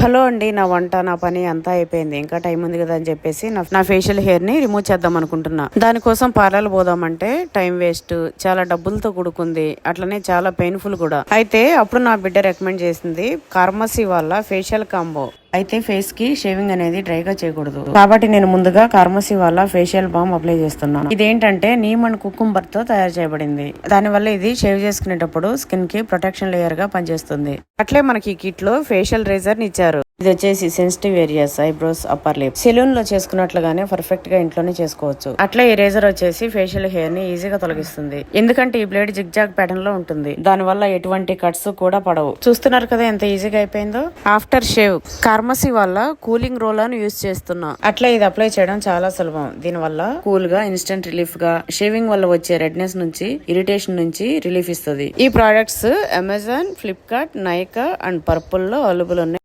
Hello అండి, నా వంట నా పని అంతా అయిపోయింది. ఇంకా టైం ఉంది కదా అని చెప్పేసి నా ఫేషియల్ హెయిర్ ని రిమూవ్ చేద్దాం అనుకుంటున్నా. దానికోసం పార్లర్ పోదామంటే టైం వేస్ట్, చాలా డబ్బులతో కూడుకుంది, అట్లనే చాలా పెయిన్ఫుల్ కూడా. అయితే అప్పుడు నా బిడ్డ రికమెండ్ చేసింది కార్మసీ వాళ్ళ ఫేషియల్ కాంబో. అయితే ఫేస్ కి షేవింగ్ అనేది డ్రైగా చేయకూడదు కాబట్టి నేను ముందుగా కార్మసీ వాళ్ళ ఫేషియల్ బామ్ అప్లై చేస్తున్నాను. ఇదేంటంటే నీమ్ అండ్ కుకుంబర్ తో తయారు చేయబడింది. దానివల్ల ఇది షేవ్ చేసుకునేటప్పుడు స్కిన్ కి ప్రొటెక్షన్ లేయర్ గా పనిచేస్తుంది. అట్లే మనకి ఈ కిట్ లో ఫేషియల్ రేజర్ ని ఇచ్చారు. ఇది వచ్చేసి sensitive areas, eyebrows, upper lip, salon లో చేసుకున్నట్లుగానే పర్ఫెక్ట్ గా ఇంట్లోనే చేసుకోవచ్చు. అట్లే ఈ రేజర్ వచ్చేసి ఫేషియల్ హెయిర్ ని ఈజీగా తొలగిస్తుంది. ఎందుకంటే ఈ బ్లేడ్ జిగ్జాగ్ ప్యాటర్న్ లో ఉంటుంది. దాని వల్ల ఎటువంటి కట్స్ కూడా పడవు. చూస్తున్నారు కదా ఎంత ఈజీగా అయిపోయిందో. ఆఫ్టర్ షేవ్ కార్మసీ వల్ల కూలింగ్ రోలర్ యూజ్ చేస్తున్నా. అట్లా ఇది అప్లై చేయడం చాలా సులభం. దీని వల్ల కూల్ గా, ఇన్స్టెంట్ రిలీఫ్ గా, షేవింగ్ వల్ల వచ్చే రెడ్నెస్ నుంచి, ఇరిటేషన్ నుంచి రిలీఫ్ ఇస్తుంది. ఈ products Amazon, Flipkart, Nykaa and purple లో అవైలబుల్ ఉన్నాయి.